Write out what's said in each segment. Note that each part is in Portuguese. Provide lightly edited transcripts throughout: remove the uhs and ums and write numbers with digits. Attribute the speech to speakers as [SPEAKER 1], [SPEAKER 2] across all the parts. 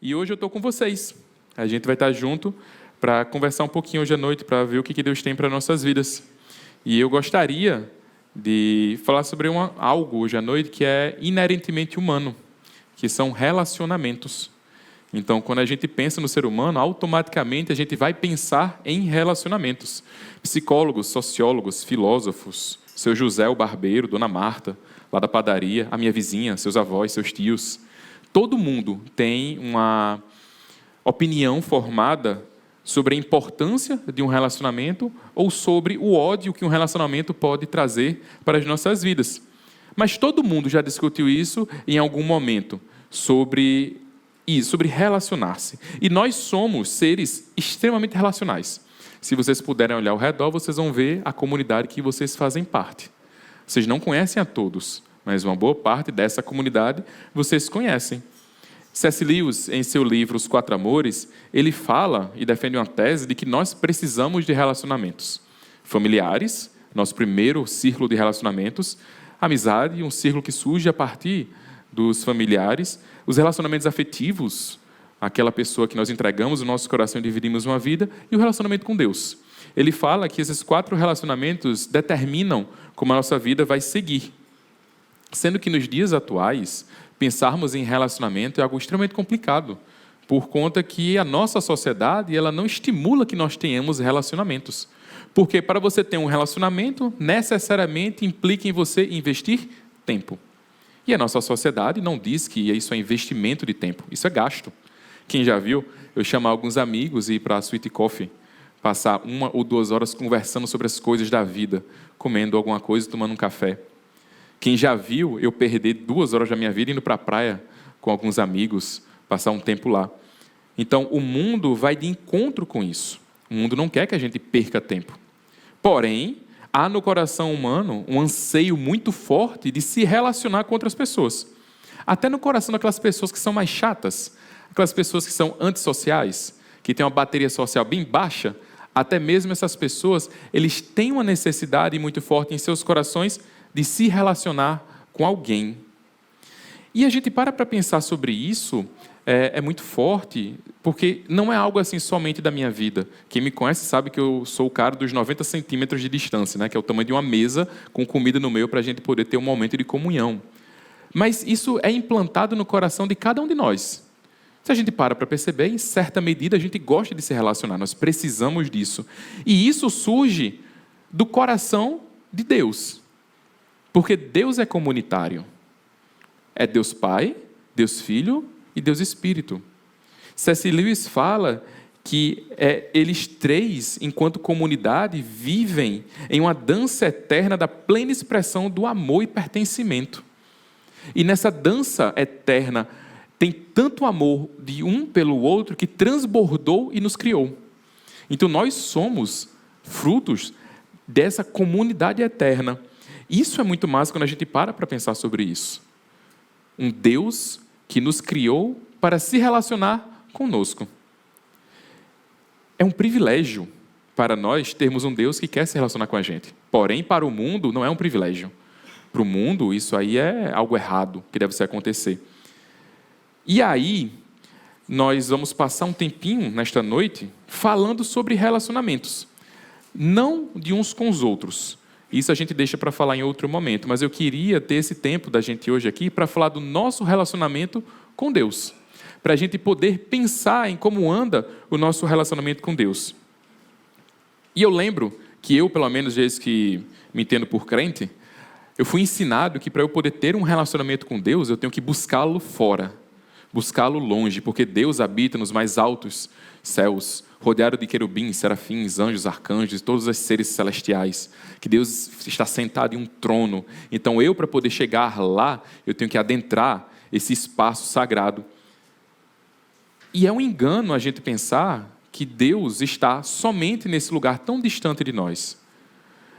[SPEAKER 1] E hoje eu estou com vocês. A gente vai estar junto para conversar um pouquinho hoje à noite, para ver o que Deus tem para nossas vidas. E eu gostaria de falar sobre algo hoje à noite que é inerentemente humano, que são relacionamentos. Então, quando a gente pensa no ser humano, automaticamente a gente vai pensar em relacionamentos. Psicólogos, sociólogos, filósofos, seu José o barbeiro, Dona Marta, lá da padaria, a minha vizinha, seus avós, seus tios. Todo mundo tem uma opinião formada sobre a importância de um relacionamento ou sobre o ódio que um relacionamento pode trazer para as nossas vidas. Mas todo mundo já discutiu isso em algum momento, sobre relacionar-se. E nós somos seres extremamente relacionais. Se vocês puderem olhar ao redor, vocês vão ver a comunidade que vocês fazem parte. Vocês não conhecem a todos, mas uma boa parte dessa comunidade vocês conhecem. C.S. Lewis, em seu livro Os Quatro Amores, ele fala e defende uma tese de que nós precisamos de relacionamentos familiares, nosso primeiro círculo de relacionamentos, amizade, um círculo que surge a partir dos familiares, os relacionamentos afetivos, aquela pessoa que nós entregamos o nosso coração e dividimos uma vida, e o relacionamento com Deus. Ele fala que esses 4 relacionamentos determinam como a nossa vida vai seguir. Sendo que nos dias atuais, pensarmos em relacionamento é algo extremamente complicado, por conta que a nossa sociedade ela não estimula que nós tenhamos relacionamentos. Porque para você ter um relacionamento, necessariamente implica em você investir tempo. E a nossa sociedade não diz que isso é investimento de tempo, isso é gasto. Quem já viu, eu chamar alguns amigos e ir para a Sweet Coffee, passar 1 ou 2 horas conversando sobre as coisas da vida, comendo alguma coisa e tomando um café. Quem já viu eu perder 2 horas da minha vida indo para a praia com alguns amigos, passar um tempo lá. Então, o mundo vai de encontro com isso. O mundo não quer que a gente perca tempo. Porém, há no coração humano um anseio muito forte de se relacionar com outras pessoas. Até no coração daquelas pessoas que são mais chatas, aquelas pessoas que são antissociais, que têm uma bateria social bem baixa, até mesmo essas pessoas, eles têm uma necessidade muito forte em seus corações de se relacionar com alguém. E a gente para pensar sobre isso, é muito forte, porque não é algo assim somente da minha vida. Quem me conhece sabe que eu sou o cara dos 90 centímetros de distância, né? Que é o tamanho de uma mesa com comida no meio para a gente poder ter um momento de comunhão. Mas isso é implantado no coração de cada um de nós. Se a gente para perceber, em certa medida a gente gosta de se relacionar, nós precisamos disso. E isso surge do coração de Deus. Porque Deus é comunitário. É Deus Pai, Deus Filho e Deus Espírito. C.S. Lewis fala que eles 3, enquanto comunidade, vivem em uma dança eterna da plena expressão do amor e pertencimento. E nessa dança eterna tem tanto amor de um pelo outro que transbordou e nos criou. Então nós somos frutos dessa comunidade eterna. Isso é muito massa quando a gente para pensar sobre isso. Um Deus que nos criou para se relacionar conosco. É um privilégio para nós termos um Deus que quer se relacionar com a gente. Porém, para o mundo, não é um privilégio. Para o mundo, isso aí é algo errado que deve acontecer. E aí, nós vamos passar um tempinho nesta noite falando sobre relacionamentos. Não de uns com os outros. Isso a gente deixa para falar em outro momento, mas eu queria ter esse tempo da gente hoje aqui para falar do nosso relacionamento com Deus, para a gente poder pensar em como anda o nosso relacionamento com Deus. E eu lembro que eu, pelo menos desde que me entendo por crente, eu fui ensinado que para eu poder ter um relacionamento com Deus, eu tenho que buscá-lo fora, buscá-lo longe, porque Deus habita nos mais altos céus, rodeado de querubins, serafins, anjos, arcanjos, todos os seres celestiais, que Deus está sentado em um trono. Então eu, para poder chegar lá, eu tenho que adentrar esse espaço sagrado. E é um engano a gente pensar que Deus está somente nesse lugar tão distante de nós.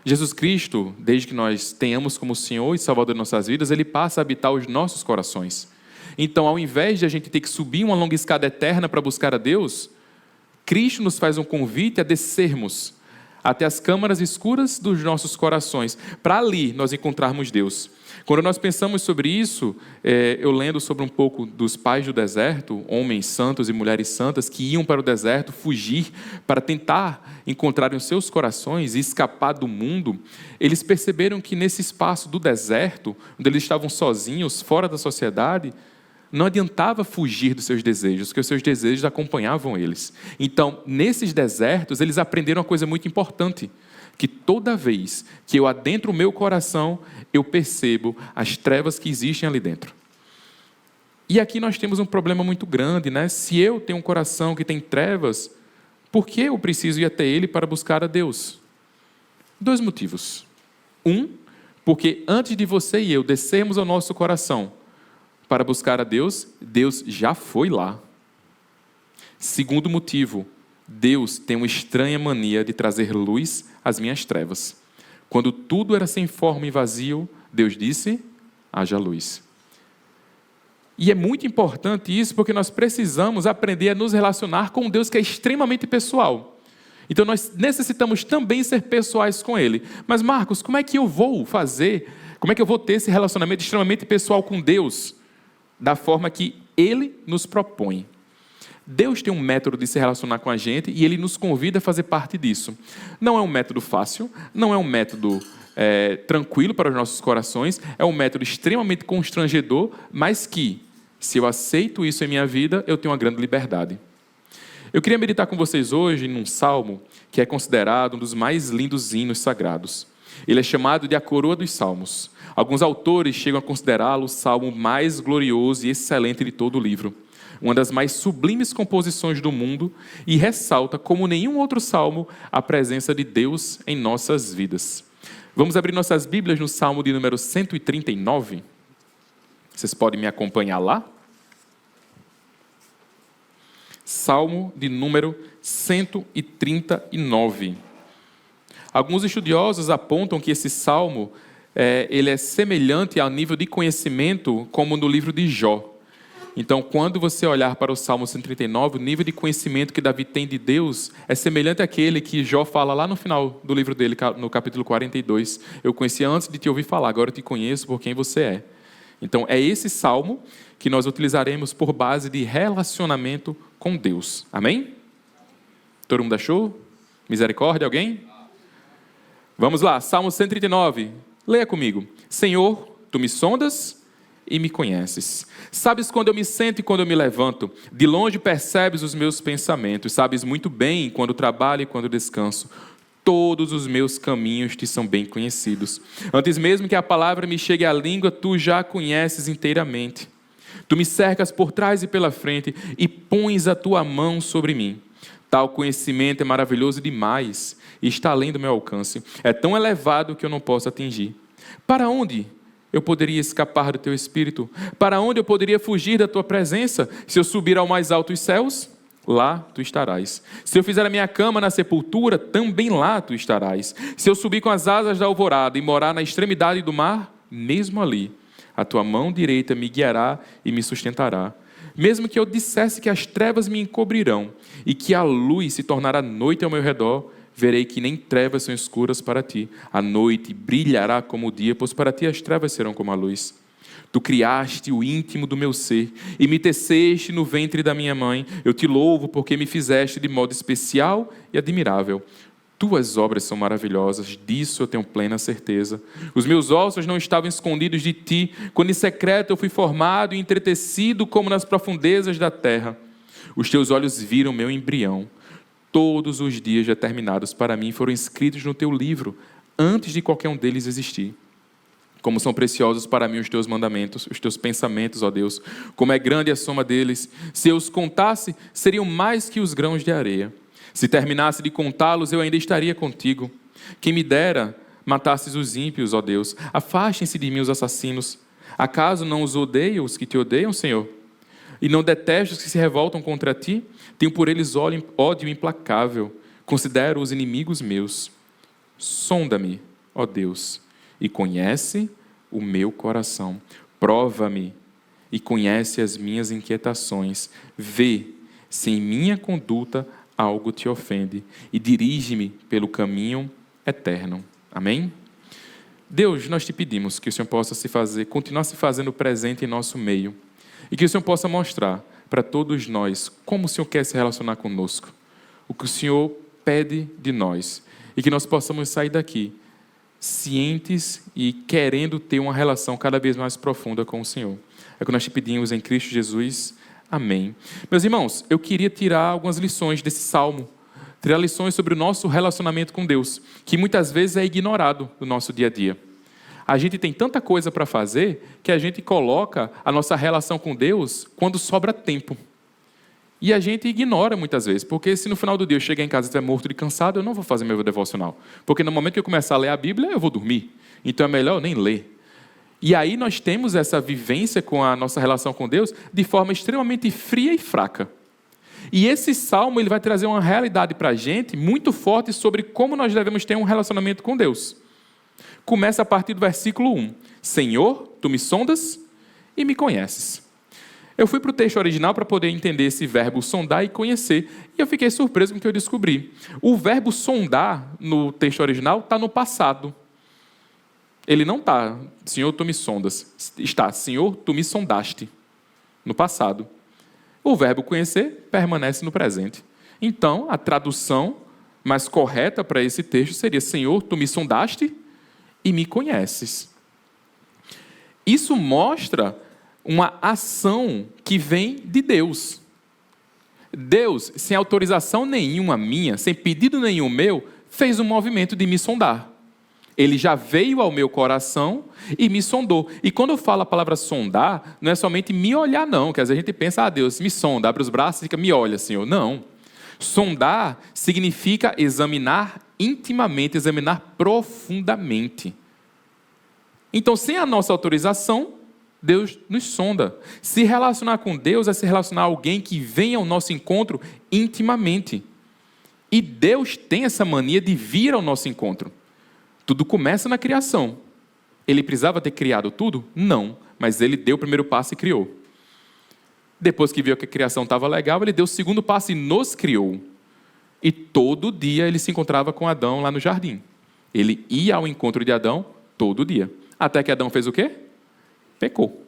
[SPEAKER 1] Jesus Cristo, desde que nós tenhamos como Senhor e Salvador de nossas vidas, Ele passa a habitar os nossos corações. Então, ao invés de a gente ter que subir uma longa escada eterna para buscar a Deus, Cristo nos faz um convite a descermos, até as câmaras escuras dos nossos corações, para ali nós encontrarmos Deus. Quando nós pensamos sobre isso, eu lendo sobre um pouco dos pais do deserto, homens santos e mulheres santas que iam para o deserto fugir para tentar encontrar os seus corações e escapar do mundo, eles perceberam que nesse espaço do deserto, onde eles estavam sozinhos, fora da sociedade, não adiantava fugir dos seus desejos, porque os seus desejos acompanhavam eles. Então, nesses desertos, eles aprenderam uma coisa muito importante, que toda vez que eu adentro o meu coração, eu percebo as trevas que existem ali dentro. E aqui nós temos um problema muito grande, né? Se eu tenho um coração que tem trevas, por que eu preciso ir até ele para buscar a Deus? 2 motivos. 1, porque antes de você e eu descermos ao nosso coração para buscar a Deus, Deus já foi lá. 2º motivo, Deus tem uma estranha mania de trazer luz às minhas trevas. Quando tudo era sem forma e vazio, Deus disse, haja luz. E é muito importante isso, porque nós precisamos aprender a nos relacionar com um Deus que é extremamente pessoal. Então nós necessitamos também ser pessoais com Ele. Mas Marcos, como é que eu vou fazer? Como é que eu vou ter esse relacionamento extremamente pessoal com Deus? Da forma que Ele nos propõe. Deus tem um método de se relacionar com a gente e Ele nos convida a fazer parte disso. Não é um método fácil, não é um método tranquilo para os nossos corações, é um método extremamente constrangedor, mas que, se eu aceito isso em minha vida, eu tenho uma grande liberdade. Eu queria meditar com vocês hoje num salmo que é considerado um dos mais lindos hinos sagrados. Ele é chamado de a Coroa dos Salmos. Alguns autores chegam a considerá-lo o salmo mais glorioso e excelente de todo o livro. Uma das mais sublimes composições do mundo e ressalta, como nenhum outro salmo, a presença de Deus em nossas vidas. Vamos abrir nossas Bíblias no salmo de número 139. Vocês podem me acompanhar lá? Salmo de número 139. Alguns estudiosos apontam que esse salmo ele é semelhante ao nível de conhecimento como no livro de Jó. Então, quando você olhar para o Salmo 139, o nível de conhecimento que Davi tem de Deus é semelhante àquele que Jó fala lá no final do livro dele, no capítulo 42. Eu conheci antes de te ouvir falar, agora eu te conheço por quem você é. Então, é esse salmo que nós utilizaremos por base de relacionamento com Deus. Amém? Todo mundo achou? Misericórdia, alguém? Vamos lá, Salmo 139. Leia comigo. Senhor, tu me sondas e me conheces. Sabes quando eu me sento e quando eu me levanto. De longe percebes os meus pensamentos. Sabes muito bem quando trabalho e quando descanso. Todos os meus caminhos te são bem conhecidos. Antes mesmo que a palavra me chegue à língua, tu já a conheces inteiramente. Tu me cercas por trás e pela frente e pões a tua mão sobre mim. Tal conhecimento é maravilhoso demais e está além do meu alcance. É tão elevado que eu não posso atingir. Para onde eu poderia escapar do teu espírito? Para onde eu poderia fugir da tua presença? Se eu subir ao mais alto dos céus, lá tu estarás. Se eu fizer a minha cama na sepultura, também lá tu estarás. Se eu subir com as asas da alvorada e morar na extremidade do mar, mesmo ali, a tua mão direita me guiará e me sustentará. Mesmo que eu dissesse que as trevas me encobrirão e que a luz se tornará noite ao meu redor, verei que nem trevas são escuras para ti. A noite brilhará como o dia, pois para ti as trevas serão como a luz. Tu criaste o íntimo do meu ser e me teceste no ventre da minha mãe. Eu te louvo porque me fizeste de modo especial e admirável. Tuas obras são maravilhosas, disso eu tenho plena certeza. Os meus ossos não estavam escondidos de ti, quando em secreto eu fui formado e entretecido como nas profundezas da terra. Os teus olhos viram meu embrião. Todos os dias determinados para mim foram escritos no teu livro, antes de qualquer um deles existir. Como são preciosos para mim os teus mandamentos, os teus pensamentos, ó Deus, como é grande a soma deles. Se eu os contasse, seriam mais que os grãos de areia. Se terminasse de contá-los, eu ainda estaria contigo. Quem me dera matasses os ímpios, ó Deus. Afastem-se de mim os assassinos. Acaso não os odeio os que te odeiam, Senhor? E não detesto os que se revoltam contra ti? Tenho por eles ódio implacável. Considero os inimigos meus. Sonda-me, ó Deus, e conhece o meu coração. Prova-me e conhece as minhas inquietações. Vê se em minha conduta algo te ofende, e dirige-me pelo caminho eterno. Amém? Deus, nós te pedimos que o Senhor possa continuar se fazendo presente em nosso meio, e que o Senhor possa mostrar para todos nós como o Senhor quer se relacionar conosco, o que o Senhor pede de nós, e que nós possamos sair daqui cientes e querendo ter uma relação cada vez mais profunda com o Senhor. É o que nós te pedimos em Cristo Jesus. Amém. Meus irmãos, eu queria tirar algumas lições desse salmo, tirar lições sobre o nosso relacionamento com Deus, que muitas vezes é ignorado no nosso dia a dia. A gente tem tanta coisa para fazer que a gente coloca a nossa relação com Deus quando sobra tempo. E a gente ignora muitas vezes, porque se no final do dia eu chegar em casa e estiver morto de cansado, eu não vou fazer meu devocional. Porque no momento que eu começar a ler a Bíblia, eu vou dormir. Então é melhor eu nem ler. E aí nós temos essa vivência com a nossa relação com Deus de forma extremamente fria e fraca. E esse salmo ele vai trazer uma realidade para a gente muito forte sobre como nós devemos ter um relacionamento com Deus. Começa a partir do versículo 1. Senhor, tu me sondas e me conheces. Eu fui para o texto original para poder entender esse verbo sondar e conhecer. E eu fiquei surpreso com o que eu descobri. O verbo sondar no texto original está no passado. Ele não está, Senhor, tu me sondas. Está, Senhor, tu me sondaste. No passado. O verbo conhecer permanece no presente. Então, a tradução mais correta para esse texto seria: Senhor, tu me sondaste e me conheces. Isso mostra uma ação que vem de Deus. Deus, sem autorização nenhuma minha, sem pedido nenhum meu, fez um movimento de me sondar. Ele já veio ao meu coração e me sondou. E quando eu falo a palavra sondar, não é somente me olhar não, que às vezes a gente pensa, Deus me sonda, abre os braços e fica, me olha, Senhor. Não. Sondar significa examinar intimamente, examinar profundamente. Então, sem a nossa autorização, Deus nos sonda. Se relacionar com Deus é se relacionar a alguém que vem ao nosso encontro intimamente. E Deus tem essa mania de vir ao nosso encontro. Tudo começa na criação. Ele precisava ter criado tudo? Não. Mas ele deu o primeiro passo e criou. Depois que viu que a criação estava legal, ele deu o segundo passo e nos criou. E todo dia ele se encontrava com Adão lá no jardim. Ele ia ao encontro de Adão todo dia. Até que Adão fez o quê? Pecou.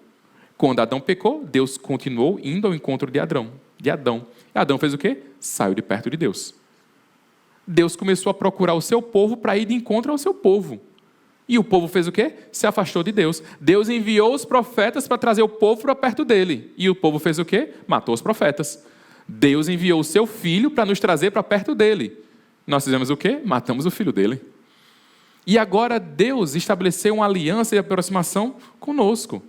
[SPEAKER 1] Quando Adão pecou, Deus continuou indo ao encontro de Adão. E Adão fez o quê? Saiu de perto de Deus. Deus começou a procurar o seu povo para ir de encontro ao seu povo. E o povo fez o quê? Se afastou de Deus. Deus enviou os profetas para trazer o povo para perto dele. E o povo fez o quê? Matou os profetas. Deus enviou o seu filho para nos trazer para perto dele. Nós fizemos o quê? Matamos o filho dele. E agora Deus estabeleceu uma aliança e aproximação conosco.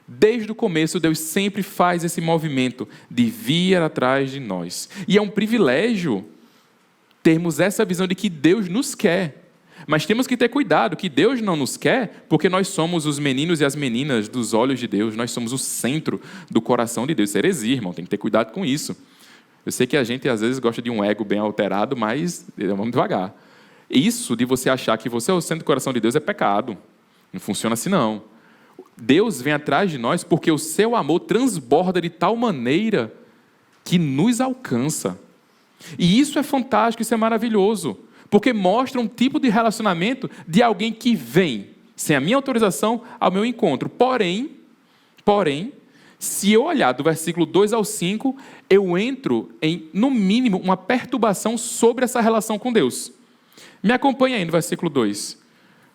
[SPEAKER 1] Desde o começo, Deus sempre faz esse movimento de vir atrás de nós. E é um privilégio termos essa visão de que Deus nos quer. Mas temos que ter cuidado, que Deus não nos quer, porque nós somos os meninos e as meninas dos olhos de Deus, nós somos o centro do coração de Deus. Isso é heresia, irmão, tem que ter cuidado com isso. Eu sei que a gente às vezes gosta de um ego bem alterado, mas vamos devagar. Isso de você achar que você é o centro do coração de Deus é pecado. Não funciona assim não. Deus vem atrás de nós porque o seu amor transborda de tal maneira que nos alcança. E isso é fantástico, isso é maravilhoso, porque mostra um tipo de relacionamento de alguém que vem, sem a minha autorização, ao meu encontro. Porém, se eu olhar do versículo 2 ao 5, eu entro em, no mínimo, uma perturbação sobre essa relação com Deus. Me acompanha aí no versículo 2.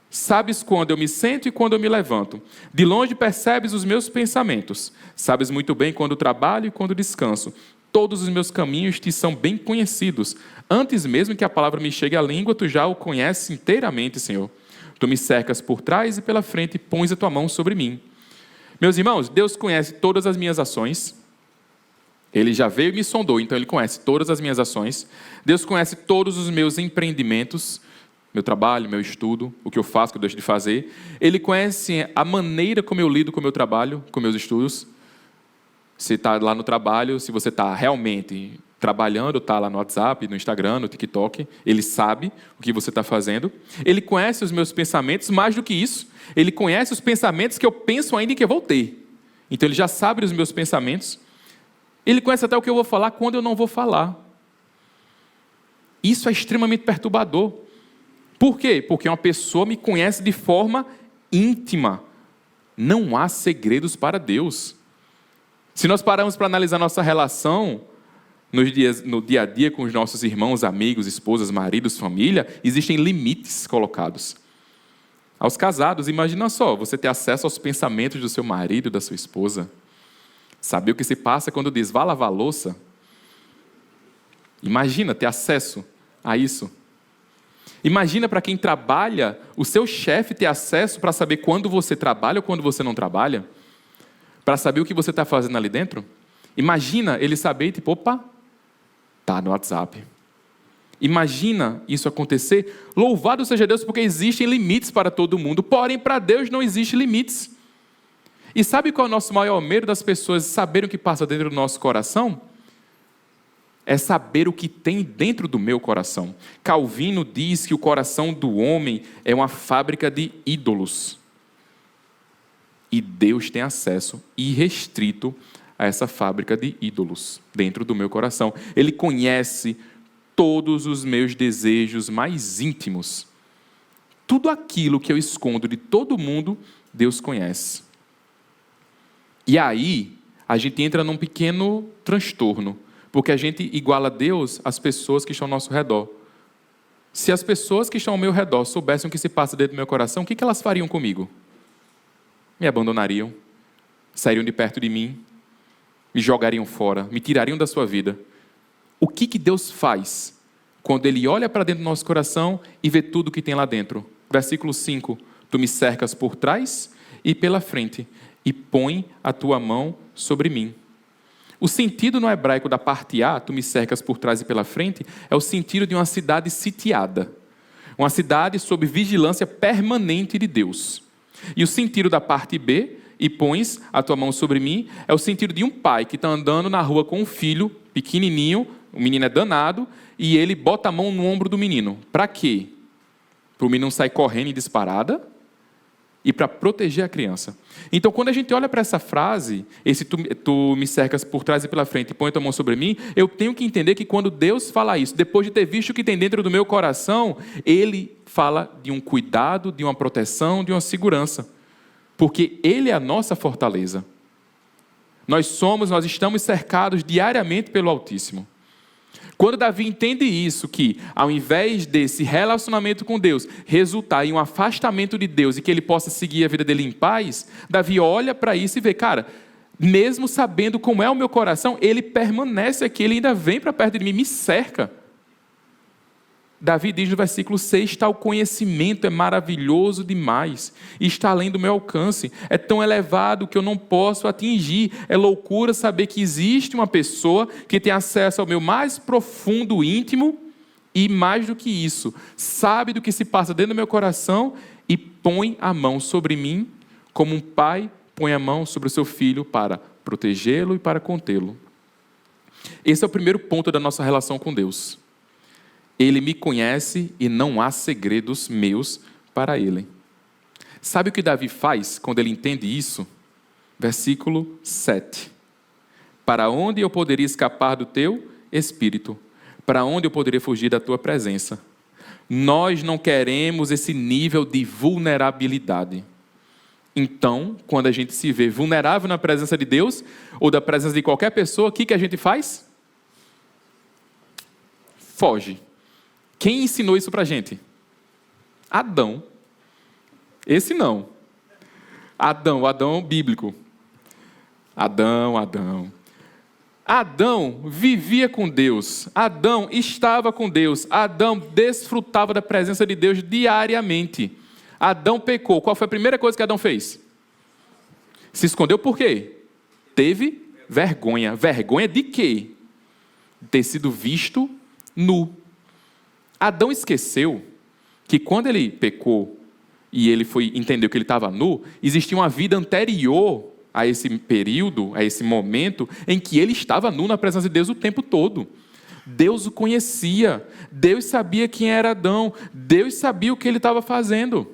[SPEAKER 1] Sabes quando eu me sento e quando eu me levanto. De longe percebes os meus pensamentos. Sabes muito bem quando trabalho e quando descanso. Todos os meus caminhos te são bem conhecidos. Antes mesmo que a palavra me chegue à língua, tu já o conheces inteiramente, Senhor. Tu me cercas por trás e pela frente e pões a tua mão sobre mim. Meus irmãos, Deus conhece todas as minhas ações. Ele já veio e me sondou, então Ele conhece todas as minhas ações. Deus conhece todos os meus empreendimentos, meu trabalho, meu estudo, o que eu faço, o que eu deixo de fazer. Ele conhece a maneira como eu lido com o meu trabalho, com meus estudos. Se está lá no trabalho, se você está realmente trabalhando, está lá no WhatsApp, no Instagram, no TikTok, Ele sabe o que você está fazendo. Ele conhece os meus pensamentos, mais do que isso, Ele conhece os pensamentos que eu penso ainda que eu vou ter. Então Ele já sabe os meus pensamentos. Ele conhece até o que eu vou falar quando eu não vou falar. Isso é extremamente perturbador. Por quê? Porque uma pessoa me conhece de forma íntima. Não há segredos para Deus. Se nós pararmos para analisar nossa relação no dia a dia com os nossos irmãos, amigos, esposas, maridos, família, existem limites colocados. Aos casados, imagina só, você ter acesso aos pensamentos do seu marido, da sua esposa. Saber o que se passa quando diz, vá lavar a louça. Imagina ter acesso a isso. Imagina para quem trabalha, o seu chefe ter acesso para saber quando você trabalha ou quando você não trabalha. Para saber o que você está fazendo ali dentro. Imagina ele saber, tipo, opa, tá no WhatsApp. Imagina isso acontecer. Louvado seja Deus, porque existem limites para todo mundo. Porém, para Deus não existem limites. E sabe qual é o nosso maior medo das pessoas saberem o que passa dentro do nosso coração? É saber o que tem dentro do meu coração. Calvino diz que o coração do homem é uma fábrica de ídolos. E Deus tem acesso irrestrito a essa fábrica de ídolos dentro do meu coração. Ele conhece todos os meus desejos mais íntimos. Tudo aquilo que eu escondo de todo mundo, Deus conhece. E aí, a gente entra num pequeno transtorno, porque a gente iguala Deus às pessoas que estão ao nosso redor. Se as pessoas que estão ao meu redor soubessem o que se passa dentro do meu coração, o que elas fariam comigo? Me abandonariam, sairiam de perto de mim, me jogariam fora, me tirariam da sua vida. O que Deus faz quando Ele olha para dentro do nosso coração e vê tudo o que tem lá dentro? Versículo 5, tu me cercas por trás e pela frente, e põe a tua mão sobre mim. O sentido no hebraico da parte A, tu me cercas por trás e pela frente, é o sentido de uma cidade sitiada. Uma cidade sob vigilância permanente de Deus. E o sentido da parte B, e pões a tua mão sobre mim, é o sentido de um pai que está andando na rua com um filho pequenininho, o menino é danado, e ele bota a mão no ombro do menino. Para quê? Para o menino não sair correndo em disparada e para proteger a criança. Então, quando a gente olha para essa frase, esse tu me cercas por trás e pela frente e põe a tua mão sobre mim, eu tenho que entender que quando Deus fala isso, depois de ter visto o que tem dentro do meu coração, Ele fala de um cuidado, de uma proteção, de uma segurança. Porque Ele é a nossa fortaleza. Nós estamos cercados diariamente pelo Altíssimo. Quando Davi entende isso, que ao invés desse relacionamento com Deus resultar em um afastamento de Deus e que ele possa seguir a vida dele em paz, Davi olha para isso e vê, cara, mesmo sabendo como é o meu coração, ele permanece aqui, ele ainda vem para perto de mim, me cerca. Davi diz no versículo 6, tal conhecimento é maravilhoso demais, e está além do meu alcance, é tão elevado que eu não posso atingir, é loucura saber que existe uma pessoa que tem acesso ao meu mais profundo íntimo, e mais do que isso, sabe do que se passa dentro do meu coração, e põe a mão sobre mim, como um pai põe a mão sobre o seu filho para protegê-lo e para contê-lo. Esse é o primeiro ponto da nossa relação com Deus. Ele me conhece e não há segredos meus para Ele. Sabe o que Davi faz quando ele entende isso? Versículo 7. Para onde eu poderia escapar do teu espírito? Para onde eu poderia fugir da tua presença? Nós não queremos esse nível de vulnerabilidade. Então, quando a gente se vê vulnerável na presença de Deus, ou da presença de qualquer pessoa, o que a gente faz? Foge. Quem ensinou isso para a gente? Adão. Esse não. Adão, o Adão bíblico. Adão. Adão vivia com Deus. Adão estava com Deus. Adão desfrutava da presença de Deus diariamente. Adão pecou. Qual foi a primeira coisa que Adão fez? Se escondeu por quê? Teve vergonha. Vergonha de quê? De ter sido visto nu. Adão esqueceu que quando ele pecou e ele entendeu que ele estava nu, existia uma vida anterior a esse período, a esse momento, em que ele estava nu na presença de Deus o tempo todo. Deus o conhecia, Deus sabia quem era Adão, Deus sabia o que ele estava fazendo.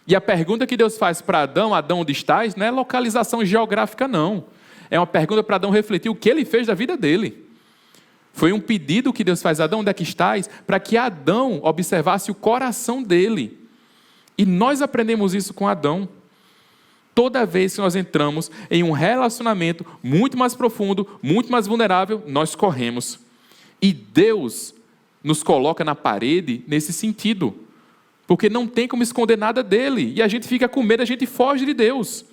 [SPEAKER 1] E a pergunta que Deus faz para Adão, Adão, onde estás, não é localização geográfica, não. É uma pergunta para Adão refletir o que ele fez da vida dele. Foi um pedido que Deus faz a Adão: onde é que estás? Para que Adão observasse o coração dele. E nós aprendemos isso com Adão. Toda vez que nós entramos em um relacionamento muito mais profundo, muito mais vulnerável, nós corremos. E Deus nos coloca na parede nesse sentido. Porque não tem como esconder nada dele. E a gente fica com medo, a gente foge de Deus.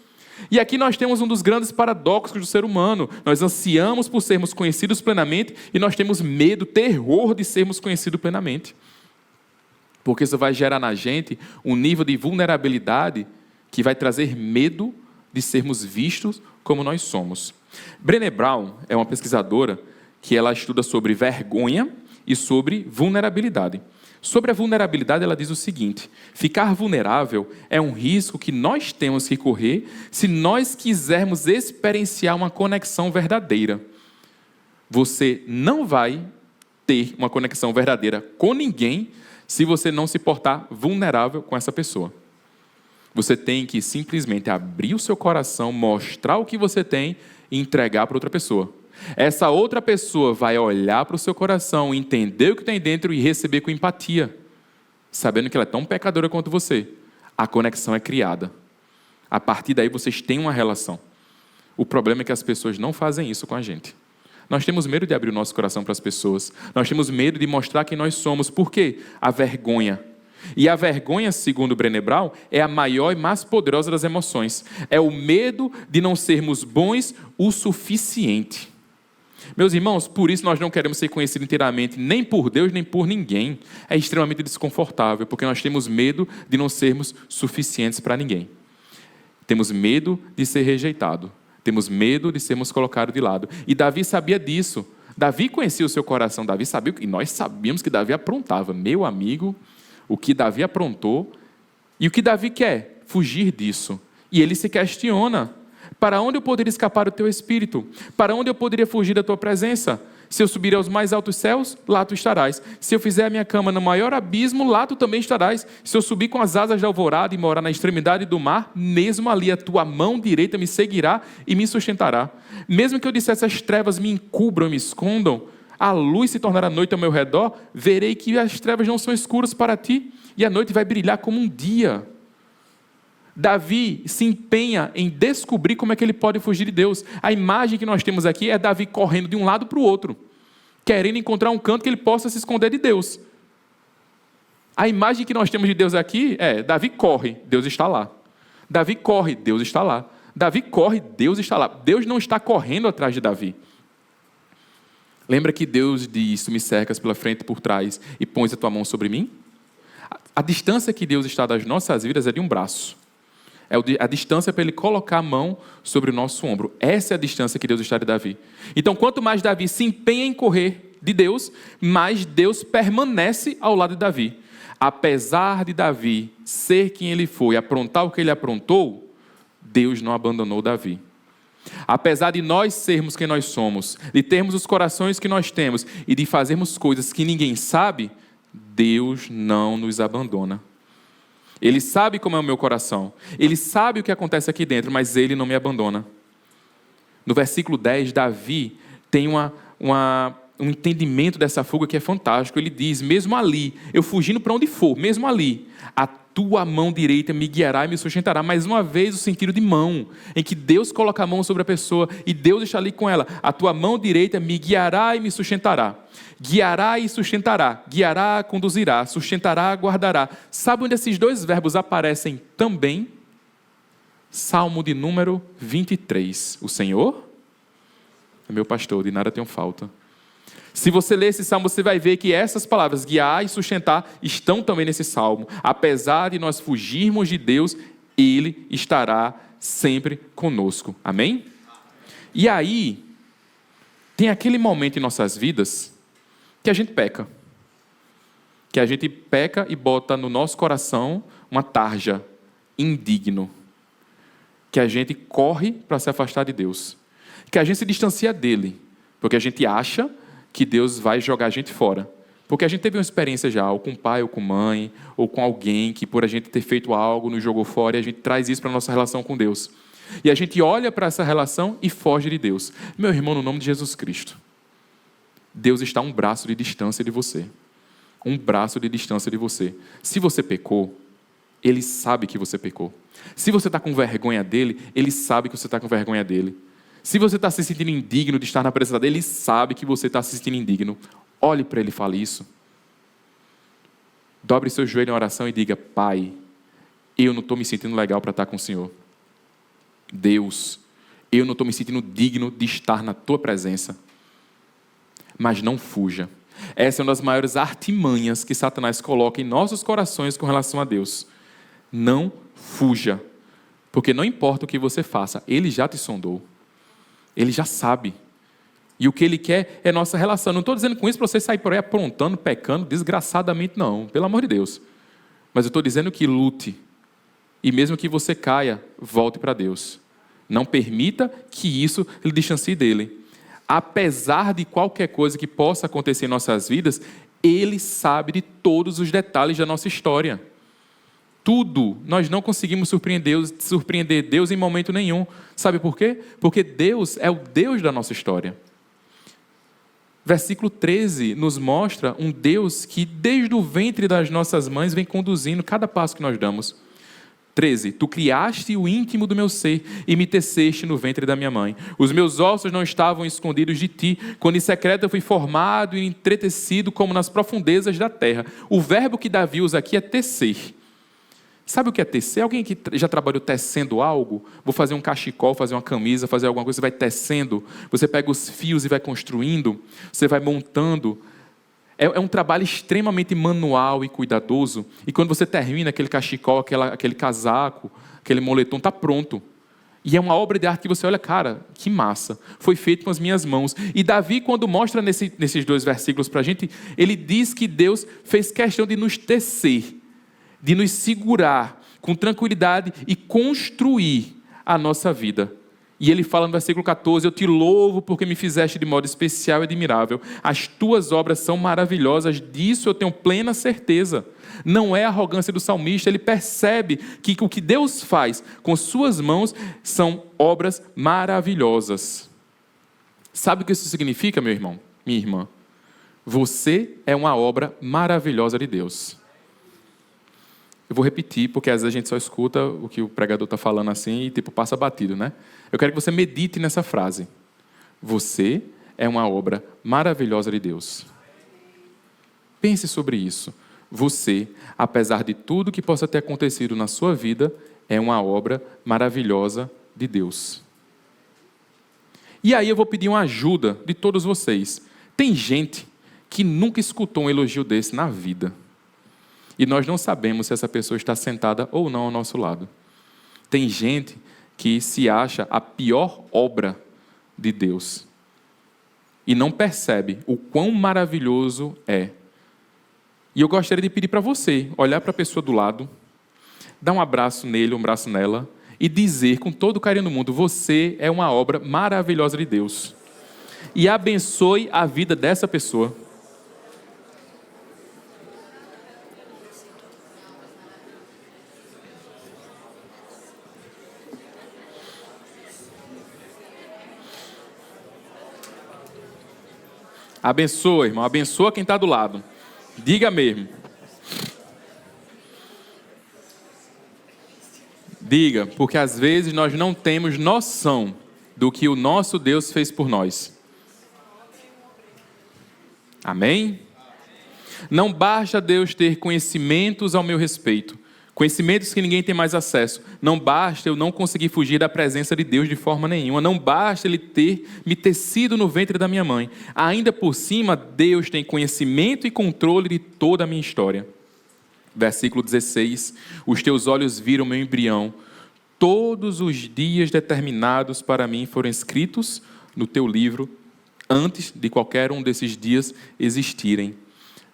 [SPEAKER 1] E aqui nós temos um dos grandes paradoxos do ser humano. Nós ansiamos por sermos conhecidos plenamente e nós temos medo, terror de sermos conhecidos plenamente. Porque isso vai gerar na gente um nível de vulnerabilidade que vai trazer medo de sermos vistos como nós somos. Brené Brown é uma pesquisadora que ela estuda sobre vergonha e sobre vulnerabilidade. Sobre a vulnerabilidade, ela diz o seguinte: ficar vulnerável é um risco que nós temos que correr se nós quisermos experienciar uma conexão verdadeira. Você não vai ter uma conexão verdadeira com ninguém se você não se portar vulnerável com essa pessoa. Você tem que simplesmente abrir o seu coração, mostrar o que você tem e entregar para outra pessoa. Essa outra pessoa vai olhar para o seu coração, entender o que tem dentro e receber com empatia, sabendo que ela é tão pecadora quanto você. A conexão é criada. A partir daí vocês têm uma relação. O problema é que as pessoas não fazem isso com a gente. Nós temos medo de abrir o nosso coração para as pessoas. Nós temos medo de mostrar quem nós somos. Por quê? A vergonha. E a vergonha, segundo Brené Brown, é a maior e mais poderosa das emoções. É o medo de não sermos bons o suficiente. Meus irmãos, por isso nós não queremos ser conhecidos inteiramente, nem por Deus, nem por ninguém. É extremamente desconfortável, porque nós temos medo de não sermos suficientes para ninguém. Temos medo de ser rejeitado. Temos medo de sermos colocados de lado. E Davi sabia disso. Davi conhecia o seu coração. Davi sabia, e nós sabíamos que Davi aprontava. Meu amigo, o que Davi aprontou. E o que Davi quer? Fugir disso. E ele se questiona: para onde eu poderia escapar do teu espírito? Para onde eu poderia fugir da tua presença? Se eu subir aos mais altos céus, lá tu estarás. Se eu fizer a minha cama no maior abismo, lá tu também estarás. Se eu subir com as asas da alvorada e morar na extremidade do mar, mesmo ali a tua mão direita me seguirá e me sustentará. Mesmo que eu dissesse as trevas me encubram e me escondam, a luz se tornará noite ao meu redor, verei que as trevas não são escuras para ti, e a noite vai brilhar como um dia. Davi se empenha em descobrir como é que ele pode fugir de Deus. A imagem que nós temos aqui é Davi correndo de um lado para o outro, querendo encontrar um canto que ele possa se esconder de Deus. A imagem que nós temos de Deus aqui é: Davi corre, Deus está lá. Davi corre, Deus está lá. Davi corre, Deus está lá. Deus não está correndo atrás de Davi. Lembra que Deus diz: tu me cercas pela frente e por trás e pões a tua mão sobre mim? A distância que Deus está das nossas vidas é de um braço. É a distância para ele colocar a mão sobre o nosso ombro. Essa é a distância que Deus está de Davi. Então, quanto mais Davi se empenha em correr de Deus, mais Deus permanece ao lado de Davi. Apesar de Davi ser quem ele foi, aprontar o que ele aprontou, Deus não abandonou Davi. Apesar de nós sermos quem nós somos, de termos os corações que nós temos e de fazermos coisas que ninguém sabe, Deus não nos abandona. Ele sabe como é o meu coração. Ele sabe o que acontece aqui dentro, mas Ele não me abandona. No versículo 10, Davi tem um entendimento dessa fuga que é fantástico. Ele diz: mesmo ali, eu fugindo para onde for, mesmo ali, a tua mão direita me guiará e me sustentará. Mais uma vez o sentido de mão, em que Deus coloca a mão sobre a pessoa e Deus está ali com ela. A tua mão direita me guiará e me sustentará. Guiará e sustentará. Guiará, conduzirá. Sustentará, guardará. Sabe onde esses dois verbos aparecem também? Salmo de número 23. O Senhor é meu pastor, de nada tenho falta. Se você ler esse salmo, você vai ver que essas palavras, guiar e sustentar, estão também nesse salmo. Apesar de nós fugirmos de Deus, Ele estará sempre conosco. Amém? E aí, tem aquele momento em nossas vidas que a gente peca. Que a gente peca e bota no nosso coração uma tarja, indigno. Que a gente corre para se afastar de Deus. Que a gente se distancia dEle. Porque a gente acha que Deus vai jogar a gente fora. Porque a gente teve uma experiência já, ou com pai, ou com mãe, ou com alguém que por a gente ter feito algo nos jogou fora, e a gente traz isso para a nossa relação com Deus. E a gente olha para essa relação e foge de Deus. Meu irmão, no nome de Jesus Cristo, Deus está a um braço de distância de você. Um braço de distância de você. Se você pecou, Ele sabe que você pecou. Se você está com vergonha dele, Ele sabe que você está com vergonha dele. Se você está se sentindo indigno de estar na presença dele, Ele sabe que você está se sentindo indigno. Olhe para Ele e fale isso. Dobre seu joelho em oração e diga: Pai, eu não estou me sentindo legal para estar com o Senhor. Deus, eu não estou me sentindo digno de estar na Tua presença. Mas não fuja. Essa é uma das maiores artimanhas que Satanás coloca em nossos corações com relação a Deus. Não fuja. Porque não importa o que você faça, Ele já te sondou. Ele já sabe. E o que Ele quer é nossa relação. Não estou dizendo com isso para você sair por aí aprontando, pecando, desgraçadamente, não. Pelo amor de Deus. Mas eu estou dizendo que lute. E mesmo que você caia, volte para Deus. Não permita que isso lhe distancie dele. Apesar de qualquer coisa que possa acontecer em nossas vidas, Ele sabe de todos os detalhes da nossa história. Tudo. Nós não conseguimos surpreender Deus em momento nenhum. Sabe por quê? Porque Deus é o Deus da nossa história. Versículo 13 nos mostra um Deus que desde o ventre das nossas mães vem conduzindo cada passo que nós damos. 13. Tu criaste o íntimo do meu ser e me teceste no ventre da minha mãe. Os meus ossos não estavam escondidos de ti. Quando em secreto eu fui formado e entretecido como nas profundezas da terra. O verbo que Davi usa aqui é tecer. Sabe o que é tecer? Alguém que já trabalhou tecendo algo? Vou fazer um cachecol, fazer uma camisa, fazer alguma coisa, você vai tecendo. Você pega os fios e vai construindo. Você vai montando. É um trabalho extremamente manual e cuidadoso. E quando você termina aquele cachecol, aquele casaco, aquele moletom, está pronto. E é uma obra de arte que você olha, cara, que massa. Foi feito com as minhas mãos. E Davi, quando mostra nesses 2 versículos para a gente, ele diz que Deus fez questão de nos tecer, de nos segurar com tranquilidade e construir a nossa vida. E ele fala no versículo 14, eu te louvo porque me fizeste de modo especial e admirável. As tuas obras são maravilhosas, disso eu tenho plena certeza. Não é a arrogância do salmista, ele percebe que o que Deus faz com suas mãos são obras maravilhosas. Sabe o que isso significa, meu irmão, minha irmã? Você é uma obra maravilhosa de Deus. Eu vou repetir, porque às vezes a gente só escuta o que o pregador está falando assim e passa batido, né? Eu quero que você medite nessa frase. Você é uma obra maravilhosa de Deus. Pense sobre isso. Você, apesar de tudo que possa ter acontecido na sua vida, é uma obra maravilhosa de Deus. E aí eu vou pedir uma ajuda de todos vocês. Tem gente que nunca escutou um elogio desse na vida. E nós não sabemos se essa pessoa está sentada ou não ao nosso lado. Tem gente que se acha a pior obra de Deus. E não percebe o quão maravilhoso é. E eu gostaria de pedir para você, olhar para a pessoa do lado, dar um abraço nele, um abraço nela, e dizer com todo o carinho do mundo, você é uma obra maravilhosa de Deus. E abençoe a vida dessa pessoa. Abençoa, irmão. Abençoa quem está do lado. Diga mesmo. Diga, porque às vezes nós não temos noção do que o nosso Deus fez por nós. Amém? Não basta Deus ter conhecimentos ao meu respeito. Conhecimentos que ninguém tem mais acesso. Não basta eu não conseguir fugir da presença de Deus de forma nenhuma. Não basta Ele ter me tecido no ventre da minha mãe. Ainda por cima, Deus tem conhecimento e controle de toda a minha história. Versículo 16. Os teus olhos viram meu embrião. Todos os dias determinados para mim foram escritos no teu livro, antes de qualquer um desses dias existirem.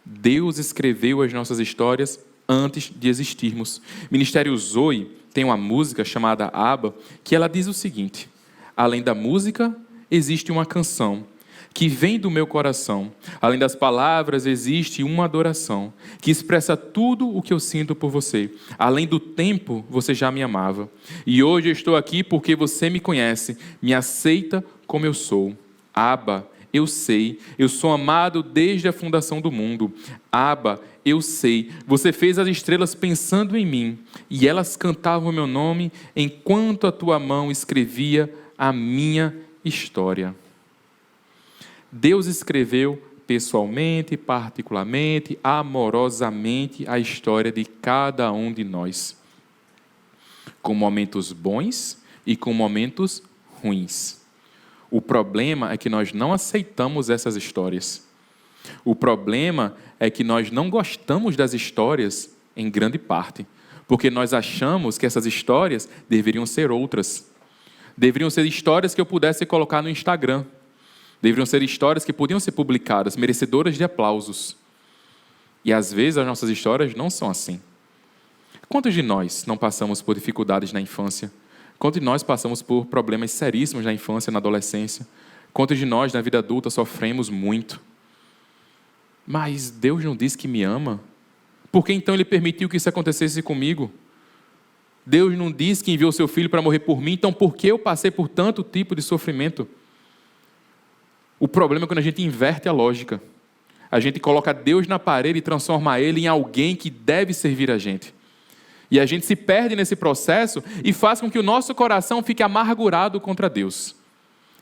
[SPEAKER 1] Deus escreveu as nossas histórias antes de existirmos. Ministério Zoe tem uma música chamada Abba, que ela diz o seguinte: além da música, existe uma canção que vem do meu coração. Além das palavras, existe uma adoração que expressa tudo o que eu sinto por você. Além do tempo, você já me amava. E hoje eu estou aqui porque você me conhece, me aceita como eu sou. Abba, eu sei. Eu sou amado desde a fundação do mundo. Abba, eu sei. Você fez as estrelas pensando em mim, e elas cantavam o meu nome enquanto a tua mão escrevia a minha história. Deus escreveu pessoalmente, particularmente, amorosamente a história de cada um de nós, com momentos bons e com momentos ruins. O problema é que nós não aceitamos essas histórias. O problema é que nós não gostamos das histórias em grande parte, porque nós achamos que essas histórias deveriam ser outras. Deveriam ser histórias que eu pudesse colocar no Instagram. Deveriam ser histórias que podiam ser publicadas, merecedoras de aplausos. E às vezes as nossas histórias não são assim. Quantos de nós não passamos por dificuldades na infância? Quantos de nós passamos por problemas seríssimos na infância e na adolescência? Quantos de nós na vida adulta sofremos muito? Mas Deus não disse que me ama? Por que então Ele permitiu que isso acontecesse comigo? Deus não disse que enviou seu Filho para morrer por mim, então por que eu passei por tanto tipo de sofrimento? O problema é quando a gente inverte a lógica. A gente coloca Deus na parede e transforma Ele em alguém que deve servir a gente. E a gente se perde nesse processo e faz com que o nosso coração fique amargurado contra Deus.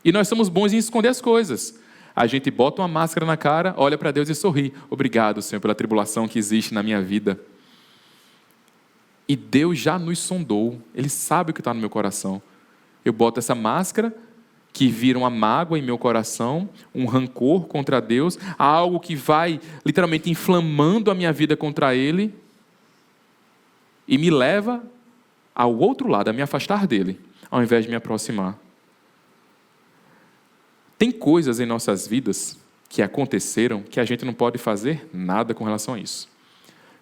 [SPEAKER 1] E nós somos bons em esconder as coisas. A gente bota uma máscara na cara, olha para Deus e sorri. Obrigado, Senhor, pela tribulação que existe na minha vida. E Deus já nos sondou. Ele sabe o que está no meu coração. Eu boto essa máscara que vira uma mágoa em meu coração, um rancor contra Deus, algo que vai literalmente inflamando a minha vida contra Ele e me leva ao outro lado, a me afastar dele, ao invés de me aproximar. Tem coisas em nossas vidas que aconteceram que a gente não pode fazer nada com relação a isso.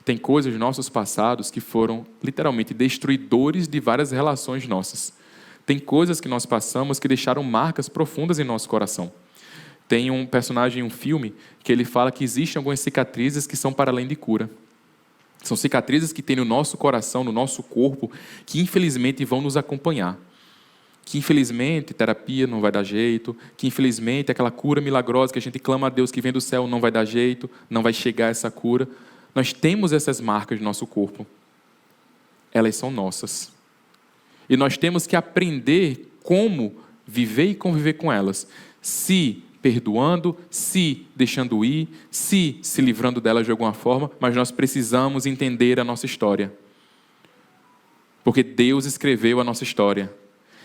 [SPEAKER 1] Tem coisas dos nossos passados que foram literalmente destruidores de várias relações nossas. Tem coisas que nós passamos que deixaram marcas profundas em nosso coração. Tem um personagem em um filme que ele fala que existem algumas cicatrizes que são para além de cura. São cicatrizes que tem no nosso coração, no nosso corpo, que infelizmente vão nos acompanhar. Que infelizmente terapia não vai dar jeito, que infelizmente aquela cura milagrosa que a gente clama a Deus que vem do céu não vai dar jeito, não vai chegar essa cura. Nós temos essas marcas no nosso corpo. Elas são nossas. E nós temos que aprender como viver e conviver com elas. Se perdoando, se deixando ir, se livrando delas de alguma forma, mas nós precisamos entender a nossa história. Porque Deus escreveu a nossa história.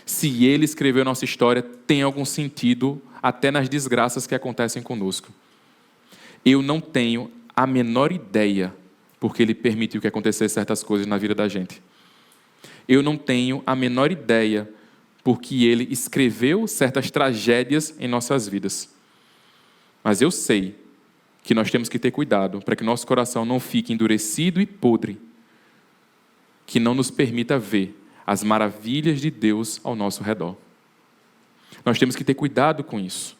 [SPEAKER 1] Se Ele escreveu a nossa história, tem algum sentido até nas desgraças que acontecem conosco. Eu não tenho a menor ideia porque Ele permitiu que acontecessem certas coisas na vida da gente. Eu não tenho a menor ideia porque Ele escreveu certas tragédias em nossas vidas. Mas eu sei que nós temos que ter cuidado para que nosso coração não fique endurecido e podre, que não nos permita ver as maravilhas de Deus ao nosso redor. Nós temos que ter cuidado com isso.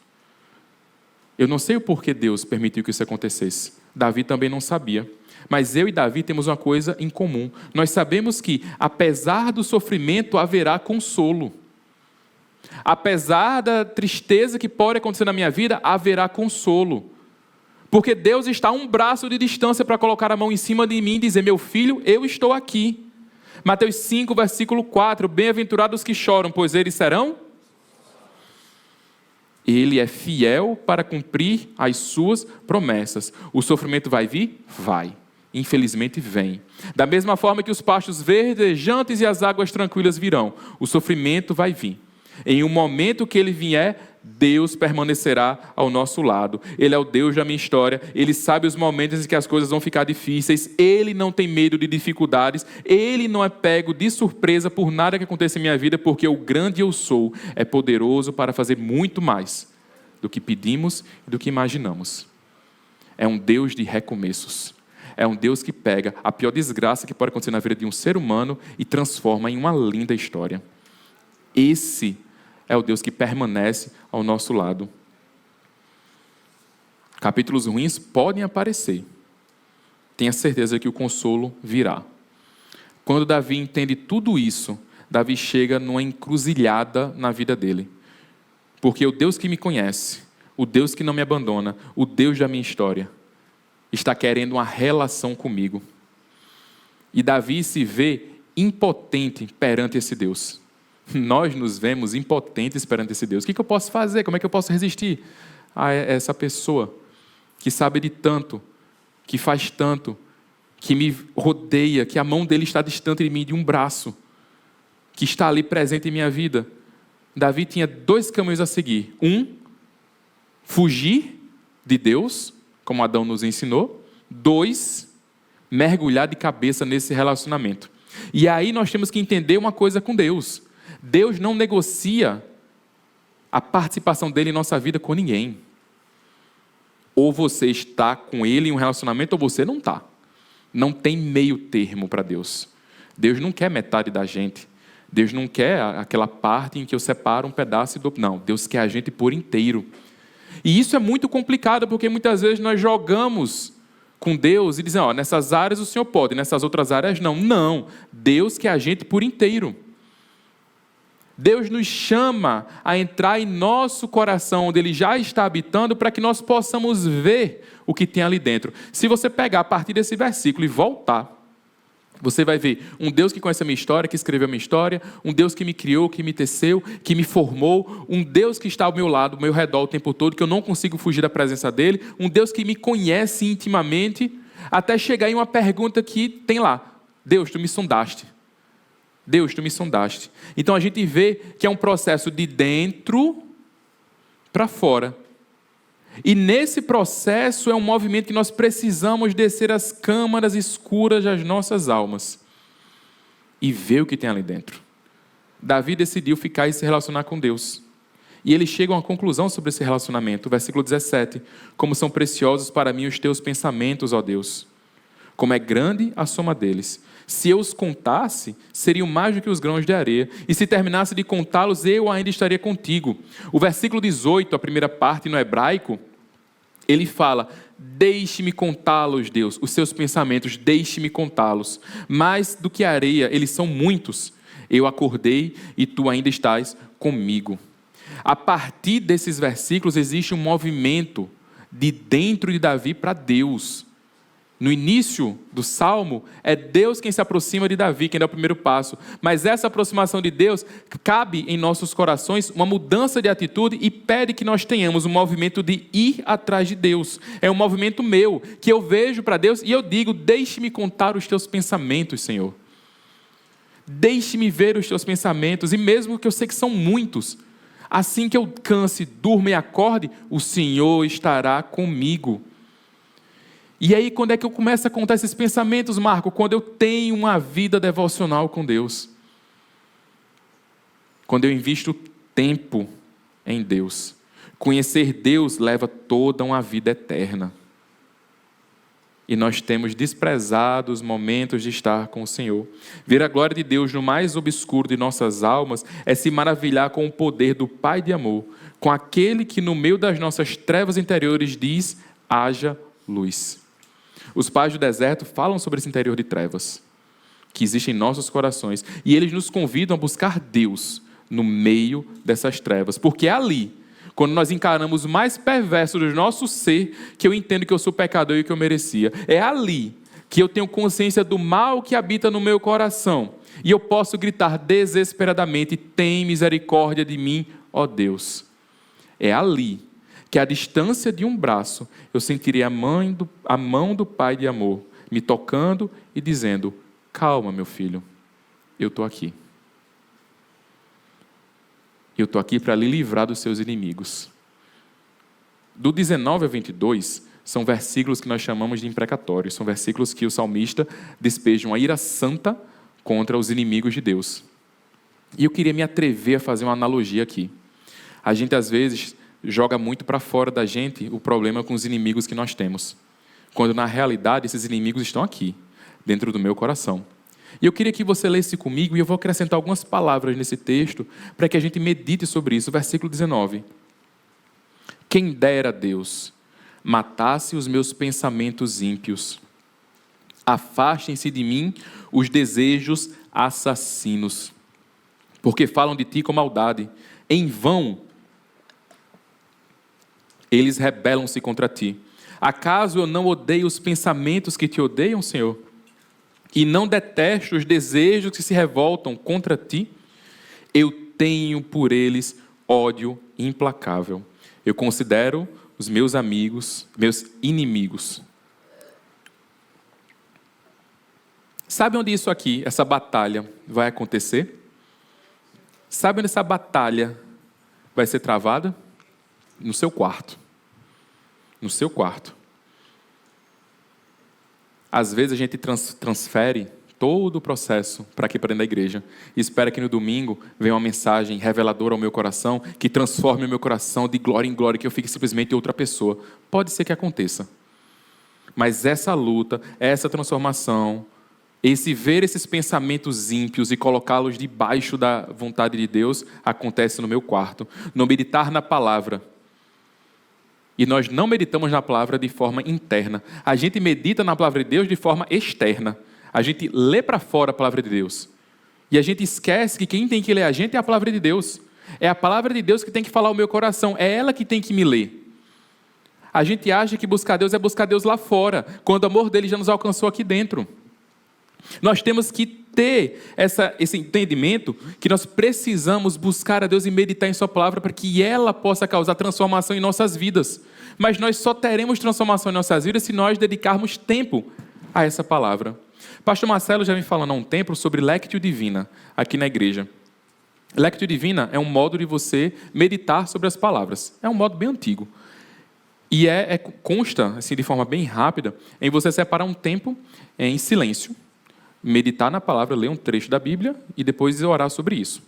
[SPEAKER 1] Eu não sei o porquê Deus permitiu que isso acontecesse. Davi também não sabia. Mas eu e Davi temos uma coisa em comum. Nós sabemos que, apesar do sofrimento, haverá consolo. Apesar da tristeza que pode acontecer na minha vida, haverá consolo. Porque Deus está a um braço de distância para colocar a mão em cima de mim e dizer: meu filho, eu estou aqui. Mateus 5, versículo 4. Bem-aventurados que choram, pois eles serão... Ele é fiel para cumprir as suas promessas. O sofrimento vai vir? Vai. Infelizmente vem. Da mesma forma que os pastos verdejantes e as águas tranquilas virão, o sofrimento vai vir. Em um momento que ele vier, Deus permanecerá ao nosso lado. Ele é o Deus da minha história. Ele sabe os momentos em que as coisas vão ficar difíceis. Ele não tem medo de dificuldades. Ele não é pego de surpresa por nada que aconteça em minha vida, porque o grande eu sou é poderoso para fazer muito mais do que pedimos e do que imaginamos. É um Deus de recomeços. É um Deus que pega a pior desgraça que pode acontecer na vida de um ser humano e transforma em uma linda história. Esse é o Deus que permanece ao nosso lado. Capítulos ruins podem aparecer. Tenha certeza que o consolo virá. Quando Davi entende tudo isso, Davi chega numa encruzilhada na vida dele. Porque o Deus que me conhece, o Deus que não me abandona, o Deus da minha história, está querendo uma relação comigo. E Davi se vê impotente perante esse Deus. Nós nos vemos impotentes perante esse Deus. O que eu posso fazer? Como é que eu posso resistir a essa pessoa que sabe de tanto, que faz tanto, que me rodeia, que a mão dele está distante de mim de um braço, que está ali presente em minha vida? Davi tinha 2 caminhos a seguir. Fugir de Deus, como Adão nos ensinou. 2, mergulhar de cabeça nesse relacionamento. E aí nós temos que entender uma coisa com Deus. Deus não negocia a participação dele em nossa vida com ninguém. Ou você está com ele em um relacionamento, ou você não está. Não tem meio termo para Deus. Deus não quer metade da gente. Deus não quer aquela parte em que eu separo um pedaço do... Não, Deus quer a gente por inteiro. E isso é muito complicado, porque muitas vezes nós jogamos com Deus e dizemos, nessas áreas o Senhor pode, nessas outras áreas não. Não, Deus quer a gente por inteiro. Deus nos chama a entrar em nosso coração, onde Ele já está habitando, para que nós possamos ver o que tem ali dentro. Se você pegar a partir desse versículo e voltar, você vai ver um Deus que conhece a minha história, que escreveu a minha história, um Deus que me criou, que me teceu, que me formou, um Deus que está ao meu lado, ao meu redor o tempo todo, que eu não consigo fugir da presença dEle, um Deus que me conhece intimamente, até chegar em uma pergunta que tem lá, Deus, Tu me sondaste. Deus, Tu me sondaste. Então a gente vê que é um processo de dentro para fora. E nesse processo é um movimento que nós precisamos descer as câmaras escuras das nossas almas e ver o que tem ali dentro. Davi decidiu ficar e se relacionar com Deus. E ele chega a uma conclusão sobre esse relacionamento. Versículo 17. Como são preciosos para mim os Teus pensamentos, ó Deus. Como é grande a soma deles. Se eu os contasse, seriam mais do que os grãos de areia. E se terminasse de contá-los, eu ainda estaria contigo. O versículo 18, a primeira parte no hebraico, ele fala, deixe-me contá-los, Deus, os seus pensamentos, deixe-me contá-los. Mais do que a areia, eles são muitos. Eu acordei e tu ainda estás comigo. A partir desses versículos existe um movimento de dentro de Davi para Deus. No início do Salmo, é Deus quem se aproxima de Davi, quem dá o primeiro passo. Mas essa aproximação de Deus cabe em nossos corações uma mudança de atitude e pede que nós tenhamos um movimento de ir atrás de Deus. É um movimento meu, que eu vejo para Deus e eu digo, deixe-me contar os teus pensamentos, Senhor. Deixe-me ver os teus pensamentos, e mesmo que eu sei que são muitos, assim que eu canse, durma e acorde, o Senhor estará comigo. E aí, quando é que eu começo a contar esses pensamentos, Marco? Quando eu tenho uma vida devocional com Deus. Quando eu invisto tempo em Deus. Conhecer Deus leva toda uma vida eterna. E nós temos desprezado os momentos de estar com o Senhor. Ver a glória de Deus no mais obscuro de nossas almas é se maravilhar com o poder do Pai de amor, com aquele que no meio das nossas trevas interiores diz, haja luz. Os pais do deserto falam sobre esse interior de trevas que existe em nossos corações. E eles nos convidam a buscar Deus no meio dessas trevas. Porque é ali, quando nós encaramos o mais perverso do nosso ser, que eu entendo que eu sou pecador e que eu merecia. É ali que eu tenho consciência do mal que habita no meu coração. E eu posso gritar desesperadamente, tem misericórdia de mim, ó Deus. É ali que a distância de um braço, eu sentirei a mão do Pai de amor, me tocando e dizendo, calma, meu filho, eu estou aqui. Eu estou aqui para lhe livrar dos seus inimigos. Do 19 a 22, são versículos que nós chamamos de imprecatórios, são versículos que o salmista despeja uma ira santa contra os inimigos de Deus. E eu queria me atrever a fazer uma analogia aqui. A gente, às vezes, joga muito para fora da gente o problema com os inimigos que nós temos. Quando, na realidade, esses inimigos estão aqui, dentro do meu coração. E eu queria que você lesse comigo, e eu vou acrescentar algumas palavras nesse texto, para que a gente medite sobre isso. Versículo 19. Quem dera, Deus, matasse os meus pensamentos ímpios. Afastem-se de mim os desejos assassinos, porque falam de ti com maldade. Em vão Eles rebelam-se contra ti. Acaso eu não odeio os pensamentos que te odeiam, Senhor? E não detesto os desejos que se revoltam contra ti? Eu tenho por eles ódio implacável. Eu considero os meus amigos, meus inimigos. Sabe onde isso aqui, essa batalha, vai acontecer? Sabe onde essa batalha vai ser travada? No seu quarto. No seu quarto. Às vezes a gente transfere todo o processo para aqui para dentro da igreja e espera que no domingo venha uma mensagem reveladora ao meu coração, que transforme o meu coração de glória em glória, que eu fique simplesmente outra pessoa. Pode ser que aconteça. Mas essa luta, essa transformação, esse ver esses pensamentos ímpios e colocá-los debaixo da vontade de Deus, acontece no meu quarto. No meditar na palavra. E nós não meditamos na palavra de forma interna. A gente medita na palavra de Deus de forma externa. A gente lê para fora a palavra de Deus. E a gente esquece que quem tem que ler a gente é a palavra de Deus. É a palavra de Deus que tem que falar ao meu coração. É ela que tem que me ler. A gente acha que buscar Deus é buscar Deus lá fora, quando o amor dele já nos alcançou aqui dentro. Nós temos que ter esse entendimento que nós precisamos buscar a Deus e meditar em sua palavra para que ela possa causar transformação em nossas vidas. Mas nós só teremos transformação em nossas vidas se nós dedicarmos tempo a essa palavra. Pastor Marcelo já vem falando há um tempo sobre Lectio Divina aqui na igreja. Lectio Divina é um modo de você meditar sobre as palavras. É um modo bem antigo. E consta, assim, de forma bem rápida, em você separar um tempo em silêncio, meditar na palavra, ler um trecho da Bíblia e depois orar sobre isso.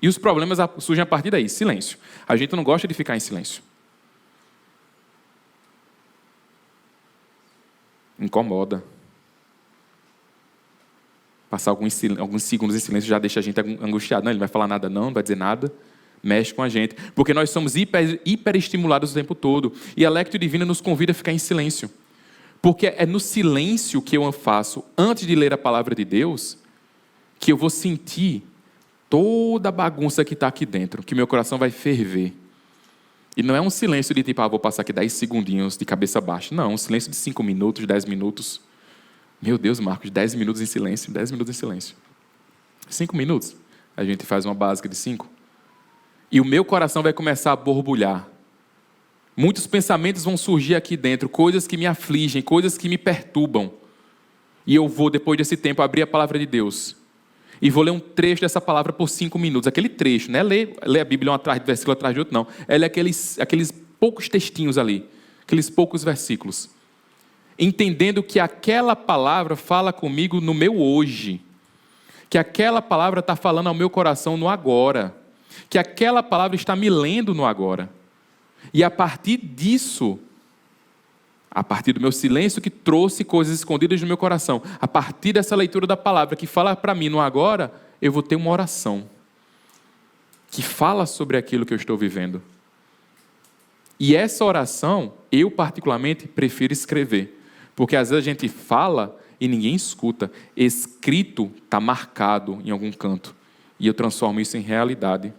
[SPEAKER 1] E os problemas surgem a partir daí, silêncio. A gente não gosta de ficar em silêncio. Incomoda. Passar alguns segundos em silêncio já deixa a gente angustiado. Não, ele não vai falar nada não vai dizer nada. Mexe com a gente. Porque nós somos hiperestimulados o tempo todo. E a Lectio Divina nos convida a ficar em silêncio. Porque é no silêncio que eu faço, antes de ler a palavra de Deus, que eu vou sentir toda a bagunça que está aqui dentro, que meu coração vai ferver. E não é um silêncio de tipo, vou passar aqui 10 segundinhos de cabeça baixa. Não, um silêncio de 5 minutos, 10 minutos. Meu Deus, Marcos, 10 minutos em silêncio, 10 minutos em silêncio. 5 minutos, a gente faz uma básica de 5. E o meu coração vai começar a borbulhar. Muitos pensamentos vão surgir aqui dentro, coisas que me afligem, coisas que me perturbam. E eu vou, depois desse tempo, abrir a palavra de Deus. E vou ler um trecho dessa palavra por 5 minutos. Aquele trecho, não é ler a Bíblia um atrás de versículo atrás de outro, não. É ler aqueles poucos textinhos ali, aqueles poucos versículos. Entendendo que aquela palavra fala comigo no meu hoje. Que aquela palavra está falando ao meu coração no agora. Que aquela palavra está me lendo no agora. E a partir disso, a partir do meu silêncio que trouxe coisas escondidas no meu coração, a partir dessa leitura da palavra que fala para mim no agora, eu vou ter uma oração que fala sobre aquilo que eu estou vivendo. E essa oração, eu particularmente prefiro escrever, porque às vezes a gente fala e ninguém escuta. Escrito está marcado em algum canto, e eu transformo isso em realidade.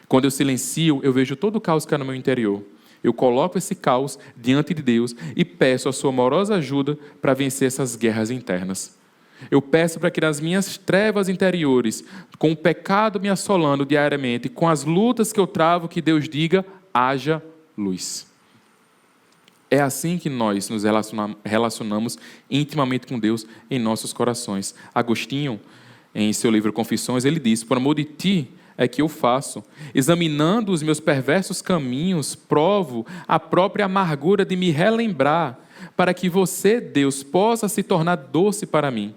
[SPEAKER 1] Quando eu silencio, eu vejo todo o caos que há no meu interior. Eu coloco esse caos diante de Deus e peço a sua amorosa ajuda para vencer essas guerras internas. Eu peço para que nas minhas trevas interiores, com o pecado me assolando diariamente, com as lutas que eu travo, que Deus diga, haja luz. É assim que nós nos relacionamos intimamente com Deus em nossos corações. Agostinho, em seu livro Confissões, ele diz, por amor de ti, é que eu faço. Examinando os meus perversos caminhos, provo a própria amargura de me relembrar, para que você, Deus, possa se tornar doce para mim.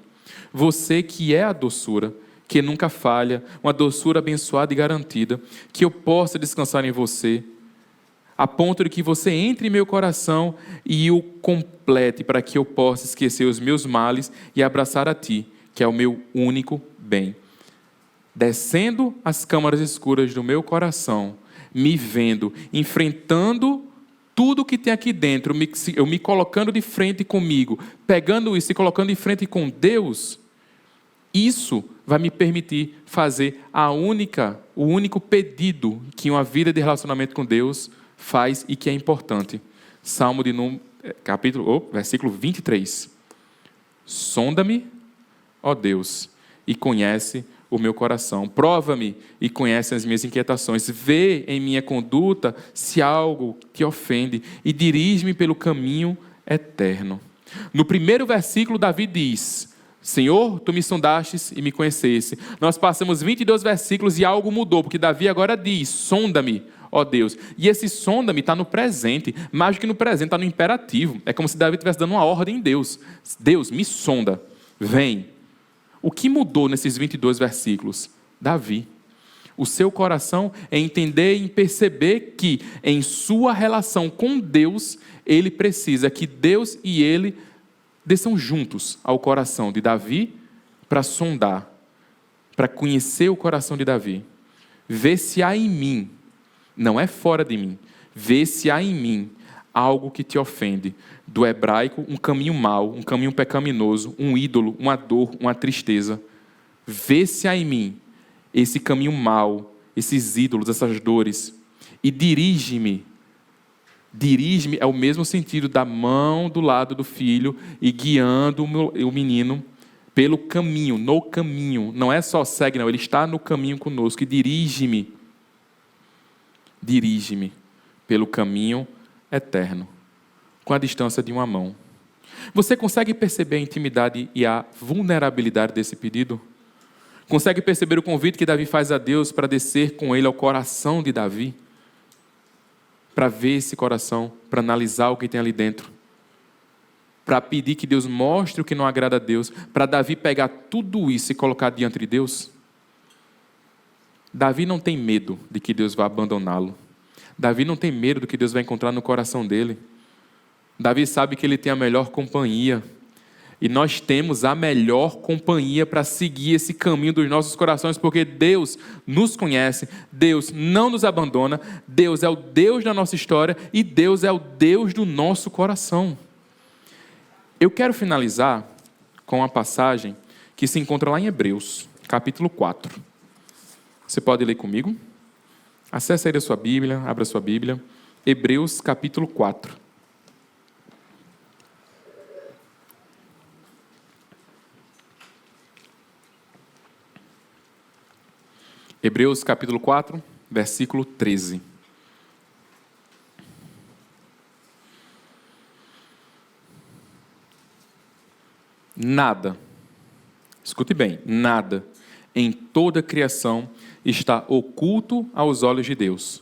[SPEAKER 1] Você que é a doçura, que nunca falha, uma doçura abençoada e garantida, que eu possa descansar em você, a ponto de que você entre em meu coração e o complete, para que eu possa esquecer os meus males e abraçar a ti, que é o meu único bem. Descendo as câmaras escuras do meu coração, me vendo, enfrentando tudo que tem aqui dentro, eu me colocando de frente comigo, pegando isso e colocando de frente com Deus, isso vai me permitir fazer o único pedido que uma vida de relacionamento com Deus faz e que é importante. Versículo 23. Sonda-me, ó Deus, e conhece o meu coração. Prova-me e conhece as minhas inquietações. Vê em minha conduta se há algo que ofende e dirige-me pelo caminho eterno. No primeiro versículo, Davi diz: Senhor, tu me sondastes e me conheceste. Nós passamos 22 versículos e algo mudou, porque Davi agora diz: sonda-me, ó Deus. E esse sonda-me está no presente, mais do que no presente, está no imperativo. É como se Davi estivesse dando uma ordem em Deus. Deus, me sonda, vem. O que mudou nesses 22 versículos? Davi. O seu coração é entender e perceber que, em sua relação com Deus, ele precisa que Deus e ele desçam juntos ao coração de Davi para sondar, para conhecer o coração de Davi. Ver se há em mim, não é fora de mim, ver se há em mim algo que te ofende. Do hebraico, um caminho mau, um caminho pecaminoso, um ídolo, uma dor, uma tristeza. Vê se há em mim esse caminho mau, esses ídolos, essas dores, e dirige-me. Dirige-me é o mesmo sentido da mão do lado do filho e guiando o menino pelo caminho, no caminho. Não é só segue, não, ele está no caminho conosco. E dirige-me pelo caminho eterno, com a distância de uma mão. Você consegue perceber a intimidade e a vulnerabilidade desse pedido? Consegue perceber o convite que Davi faz a Deus para descer com ele ao coração de Davi? Para ver esse coração, para analisar o que tem ali dentro, para pedir que Deus mostre o que não agrada a Deus, para Davi pegar tudo isso e colocar diante de Deus? Davi não tem medo de que Deus vá abandoná-lo. Davi não tem medo do que Deus vai encontrar no coração dele. Davi sabe que ele tem a melhor companhia. E nós temos a melhor companhia para seguir esse caminho dos nossos corações, porque Deus nos conhece, Deus não nos abandona, Deus é o Deus da nossa história e Deus é o Deus do nosso coração. Eu quero finalizar com uma passagem que se encontra lá em Hebreus, capítulo 4. Você pode ler comigo? Acesse aí a sua Bíblia, abra a sua Bíblia. Hebreus, capítulo 4. Hebreus, capítulo 4, versículo 13. Nada, escute bem, nada em toda a criação está oculto aos olhos de Deus.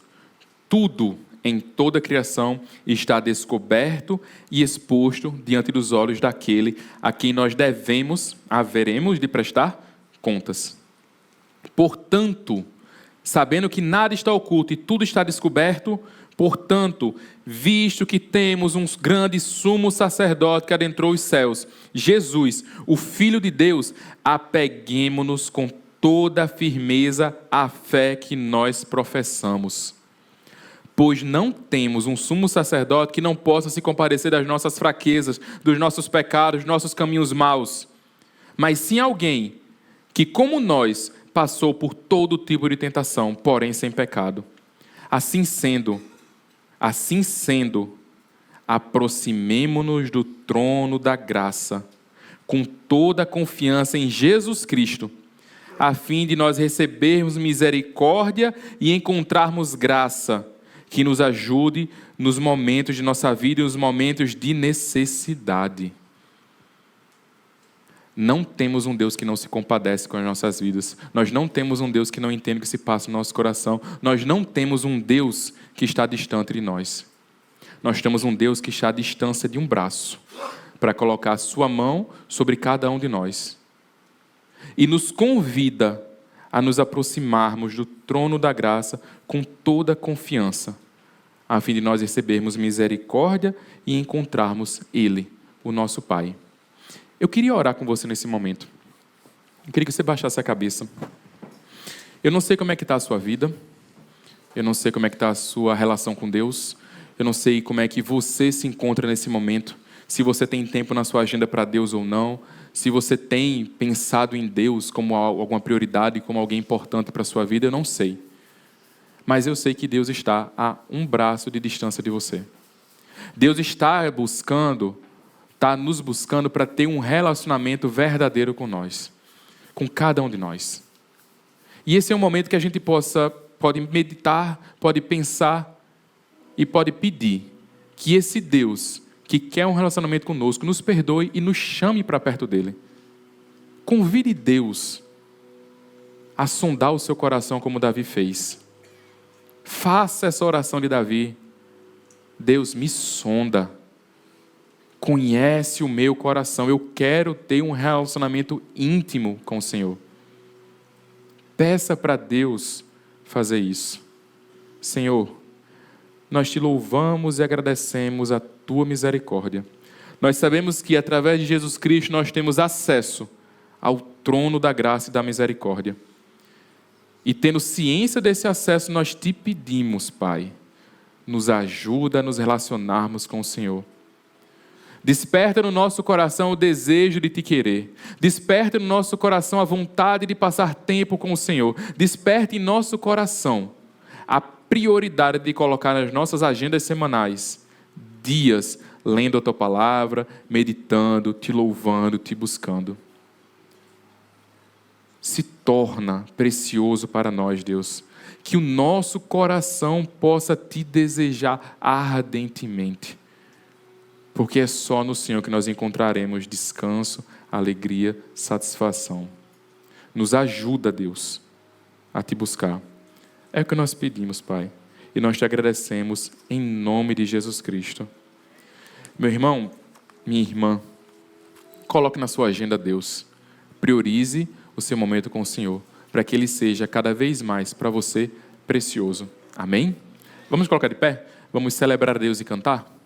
[SPEAKER 1] Tudo em toda a criação está descoberto e exposto diante dos olhos daquele a quem nós haveremos de prestar contas. Portanto, sabendo que nada está oculto e tudo está descoberto, portanto, visto que temos um grande sumo sacerdote que adentrou os céus, Jesus, o Filho de Deus, apeguemo-nos com toda a firmeza à fé que nós professamos. Pois não temos um sumo sacerdote que não possa se compadecer das nossas fraquezas, dos nossos pecados, dos nossos caminhos maus, mas sim alguém que, como nós, passou por todo tipo de tentação, porém sem pecado. Assim sendo, aproximemo-nos do trono da graça, com toda a confiança em Jesus Cristo, a fim de nós recebermos misericórdia e encontrarmos graça, que nos ajude nos momentos de nossa vida e nos momentos de necessidade. Não temos um Deus que não se compadece com as nossas vidas. Nós não temos um Deus que não entende o que se passa no nosso coração. Nós não temos um Deus que está distante de nós. Nós temos um Deus que está à distância de um braço, para colocar a sua mão sobre cada um de nós. E nos convida a nos aproximarmos do trono da graça com toda a confiança, a fim de nós recebermos misericórdia e encontrarmos Ele, o nosso Pai. Eu queria orar com você nesse momento. Eu queria que você baixasse a cabeça. Eu não sei como é que está a sua vida. Eu não sei como é que está a sua relação com Deus. Eu não sei como é que você se encontra nesse momento. Se você tem tempo na sua agenda para Deus ou não. Se você tem pensado em Deus como alguma prioridade, como alguém importante para a sua vida, eu não sei. mas eu sei que Deus está a um braço de distância de você. Deus está nos buscando para ter um relacionamento verdadeiro com nós, com cada um de nós. E esse é um momento que a gente pode meditar, pode pensar e pode pedir que esse Deus que quer um relacionamento conosco nos perdoe e nos chame para perto dele. Convide Deus a sondar o seu coração como Davi fez. Faça essa oração de Davi. Deus, me sonda. Conhece o meu coração. Eu quero ter um relacionamento íntimo com o Senhor. Peça para Deus fazer isso. Senhor, nós te louvamos e agradecemos a tua misericórdia. Nós sabemos que através de Jesus Cristo nós temos acesso ao trono da graça e da misericórdia. E tendo ciência desse acesso, nós te pedimos, Pai, nos ajuda a nos relacionarmos com o Senhor. Desperta no nosso coração o desejo de te querer. Desperta no nosso coração a vontade de passar tempo com o Senhor. Desperta em nosso coração a prioridade de colocar nas nossas agendas semanais dias lendo a tua palavra, meditando, te louvando, te buscando. Se torna precioso para nós, Deus, que o nosso coração possa te desejar ardentemente, porque é só no Senhor que nós encontraremos descanso, alegria, satisfação. Nos ajuda, Deus, a te buscar. É o que nós pedimos, Pai, e nós te agradecemos em nome de Jesus Cristo. Meu irmão, minha irmã, coloque na sua agenda Deus, priorize o seu momento com o Senhor, para que Ele seja cada vez mais para você precioso. Amém? Vamos colocar de pé? Vamos celebrar a Deus e cantar?